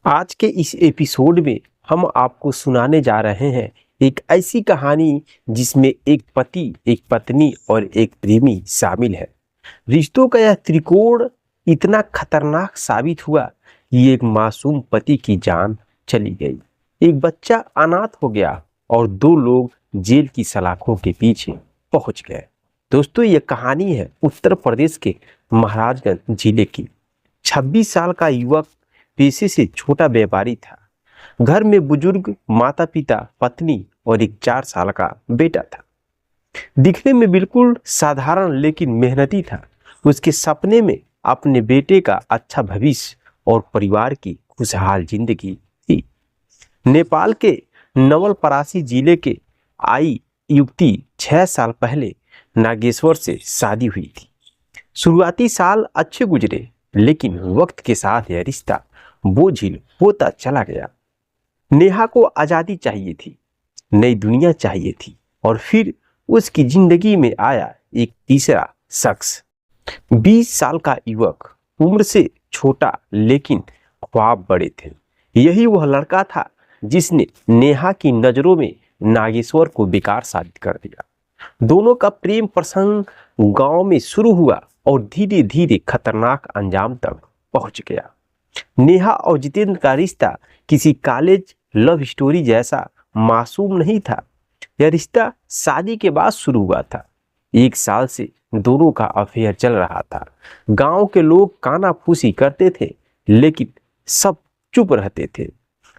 आज के इस एपिसोड में हम आपको सुनाने जा रहे हैं एक ऐसी कहानी जिसमें एक पति, एक पत्नी और एक प्रेमी शामिल है। रिश्तों का यह त्रिकोण इतना खतरनाक साबित हुआ कि एक मासूम पति की जान चली गई, एक बच्चा अनाथ हो गया और दो लोग जेल की सलाखों के पीछे पहुंच गए। दोस्तों, यह कहानी है उत्तर प्रदेश के महाराजगंज जिले की। 26 साल का युवक पेशे से छोटा व्यापारी था। घर में बुजुर्ग माता पिता, पत्नी और एक 4 साल का बेटा था। दिखने में बिल्कुल साधारण लेकिन मेहनती था। उसके सपने में अपने बेटे का अच्छा भविष्य और परिवार की खुशहाल जिंदगी थी। नेपाल के नवलपरासी जिले के आई युवती 6 साल पहले नागेश्वर से शादी हुई थी। शुरुआती साल अच्छे गुजरे, लेकिन वक्त के साथ यह रिश्ता बोझिल होता चला गया। नेहा को आजादी चाहिए थी, नई दुनिया चाहिए थी और फिर उसकी जिंदगी में आया एक तीसरा शख्स। 20 साल का युवक, उम्र से छोटा लेकिन ख्वाब बड़े थे। यही वह लड़का था जिसने नेहा की नजरों में नागेश्वर को बेकार साबित कर दिया। दोनों का प्रेम प्रसंग गांव में शुरू हुआ और धीरे धीरे खतरनाक अंजाम तक पहुंच गया। नेहा और जितेंद्र का रिश्ता किसी कॉलेज लव स्टोरी जैसा मासूम नहीं था। यह रिश्ता शादी के बाद शुरू हुआ था। 1 साल से दोनों का अफेयर चल रहा था। गांव के लोग कानाफूसी करते थे, लेकिन सब चुप रहते थे।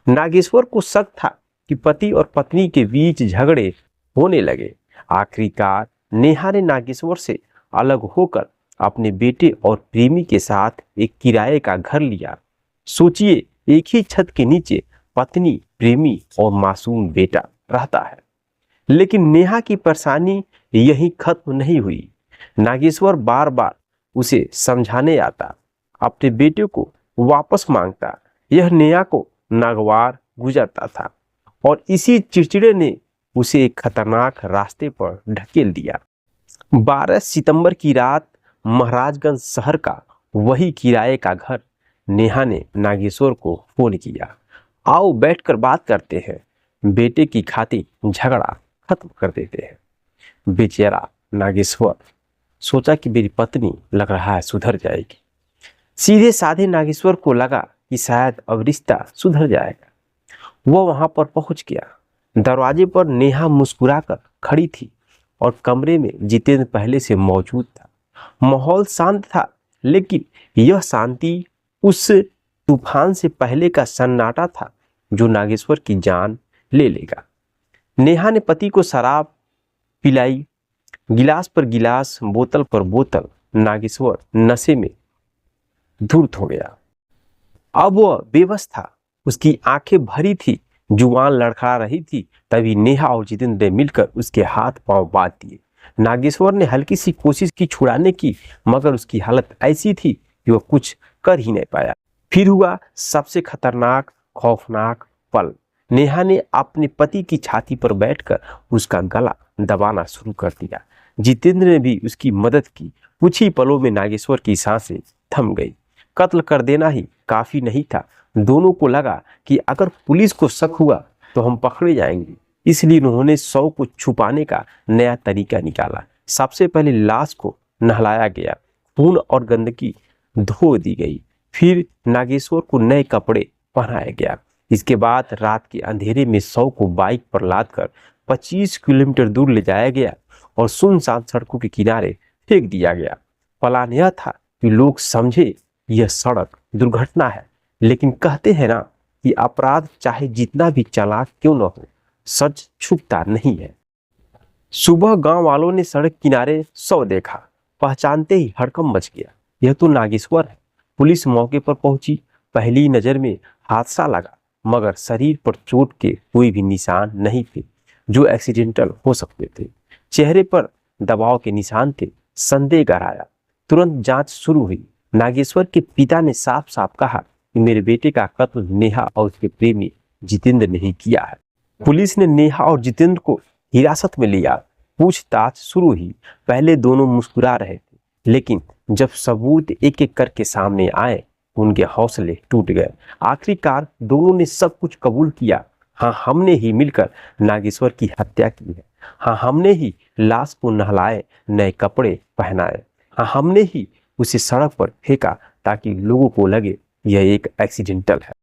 नागेश्वर को शक था कि पति और पत्नी के बीच झगड़े होने लगे। आखिरकार नेहा ने नागेश्वर से अलग होकर अपने बेटे और प्रेमी के साथ एक किराए का घर लिया। सोचिए, एक ही छत के नीचे पत्नी, प्रेमी और मासूम बेटा रहता है। लेकिन नेहा की परेशानी यहीं खत्म नहीं हुई। नागेश्वर बार बार उसे समझाने आता, अपने बेटे को वापस मांगता। यह नेहा को नागवार गुजरता था और इसी चिड़चिड़े ने उसे एक खतरनाक रास्ते पर ढकेल दिया। 12 सितंबर की रात महाराजगंज शहर का वही किराए का घर। नेहा ने नागेश्वर को फोन किया, आओ बैठकर बात करते हैं, बेटे की खातिर झगड़ा खत्म कर देते हैं। बेचारा नागेश्वर सोचा कि मेरी पत्नी लग रहा है सुधर जाएगी। सीधे साधे नागेश्वर को लगा कि शायद अब रिश्ता सुधर जाएगा। वह वहां पर पहुंच गया। दरवाजे पर नेहा मुस्कुराकर खड़ी थी और कमरे में जितेंद्र पहले से मौजूद था। माहौल शांत था, लेकिन यह शांति उस तूफान से पहले का सन्नाटा था जो नागेश्वर की जान ले लेगा। नेहा ने पति को शराब पिलाई, गिलास पर गिलास, बोतल पर बोतल। नागेश्वर नशे में धुत हो गया। अब वह बेबस था, उसकी आंखें भरी थी, जुबान लड़खड़ा रही थी। तभी नेहा और जितेंद्र ने मिलकर उसके हाथ पांव बांध दिए। नागेश्वर ने हल्की सी कोशिश की छुड़ाने की, मगर उसकी हालत ऐसी थी कि वह कुछ कर ही नहीं पाया। फिर हुआ सबसे खतरनाक, खौफनाक पल। नेहा ने अपने पति की छाती पर बैठकर उसका गला दबाना शुरू कर दिया। जितेंद्र ने भी उसकी मदद की। कुछ ही पलों में नागेश्वर की सांसें थम गई। कत्ल कर देना ही काफी नहीं था। दोनों को लगा कि अगर पुलिस को शक हुआ तो हम पकड़े जाएंगे। इसलिए उन्होंने शव को छुपाने का नया तरीका निकाला। सबसे पहले लाश को नहलाया गया, खून और गंदगी धो दी गई। फिर नागेश्वर को नए कपड़े पहनाया गया। इसके बाद रात के अंधेरे में शव को बाइक पर लादकर 25 किलोमीटर दूर ले जाया गया और सुनसान सड़कों के किनारे फेंक दिया गया। प्लान यह था कि लोग समझे यह सड़क दुर्घटना है, लेकिन कहते हैं ना कि अपराध चाहे जितना भी चालाक क्यों न हो, सच छुपता नहीं है। सुबह गांव वालों ने सड़क किनारे शव देखा। पहचानते ही हड़कंप मच गया। यह तो नागेश्वर है। पुलिस मौके पर पहुंची। पहली नजर में हादसा लगा, मगर शरीर पर चोट के कोई भी निशान नहीं थे जो एक्सीडेंटल हो सकते थे। चेहरे पर दबाव के निशान थे। संदेह गहराया। तुरंत जांच शुरू हुई। नागेश्वर के पिता ने साफ साफ कहा कि मेरे बेटे का कत्ल नेहा और उसके प्रेमी जितेंद्र ने ही किया है। पुलिस ने नेहा और जितेंद्र को हिरासत में लिया। पूछताछ शुरू हुई। पहले दोनों मुस्कुरा रहे थे, लेकिन जब सबूत एक एक करके सामने आए उनके हौसले टूट गए। आखिरकार दोनों ने सब कुछ कबूल किया। हाँ, हमने ही मिलकर नागेश्वर की हत्या की है। हाँ, हमने ही लाश को नहलाए, नए कपड़े पहनाए। हाँ, हमने ही उसे सड़क पर फेंका ताकि लोगों को लगे यह एक एक्सीडेंटल है।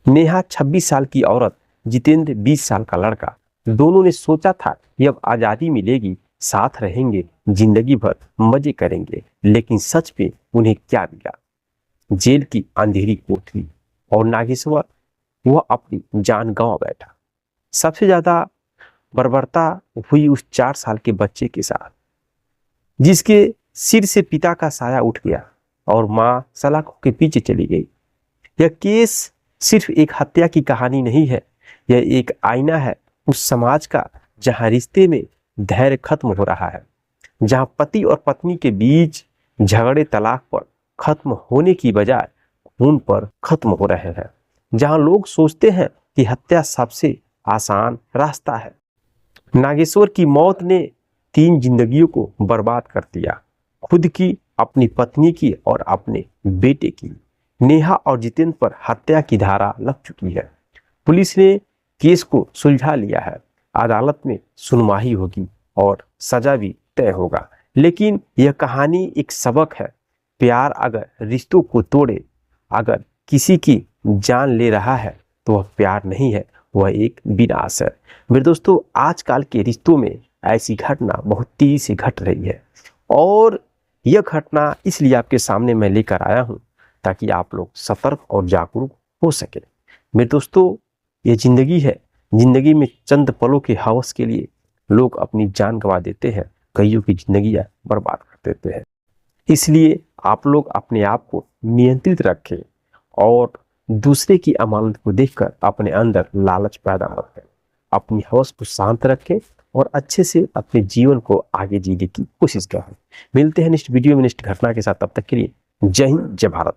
नेहा 26 साल की औरत, जितेंद्र 20 साल का लड़का। दोनों ने सोचा था कि अब आज़ादी मिलेगी, साथ रहेंगे, जिंदगी भर मजे करेंगे। लेकिन सच में उन्हें क्या मिला? जेल की अंधेरी कोठरी। और नागेश्वर, वह अपनी जान गंवा बैठा। सबसे ज्यादा बर्बरता हुई उस 4 साल के बच्चे के साथ, जिसके सिर से पिता का साया उठ गया और मां सलाखों के पीछे चली गई। यह केस सिर्फ एक हत्या की कहानी नहीं है, यह एक आईना है उस समाज का जहां रिश्ते में धैर्य खत्म हो रहा है, जहां पति और पत्नी के बीच झगड़े तलाक पर खत्म होने की बजाय खून पर खत्म हो रहे हैं, जहां लोग सोचते हैं कि हत्या सबसे आसान रास्ता है। नागेश्वर की मौत ने 3 जिंदगियों को बर्बाद कर दिया, खुद की, अपनी पत्नी की और अपने बेटे की। नेहा और जितेंद्र पर हत्या की धारा लग चुकी है। पुलिस ने केस को सुलझा लिया है, अदालत में सुनवाई होगी और सजा भी तय होगा। लेकिन यह कहानी एक सबक है। प्यार अगर रिश्तों को तोड़े, अगर किसी की जान ले रहा है, तो वह प्यार नहीं है, वह एक विनाश है। मेरे दोस्तों, आजकल के रिश्तों में ऐसी घटना बहुत तेजी से घट रही है और यह घटना इसलिए आपके सामने मैं लेकर आया हूं ताकि आप लोग सतर्क और जागरूक हो सके। मेरे दोस्तों, ये जिंदगी है, जिंदगी में चंद पलों के हवस के लिए लोग अपनी जान गंवा देते हैं, कईयों की जिंदगियां बर्बाद कर देते हैं। इसलिए आप लोग अपने आप को नियंत्रित रखें और दूसरे की अमानत को देखकर अपने अंदर लालच पैदा न करें। अपनी हवस को शांत रखें और अच्छे से अपने जीवन को आगे जीने की कोशिश करें। मिलते हैं नेक्स्ट वीडियो में नेक्स्ट घटना के साथ। तब तक के लिए जय हिंद, जय भारत।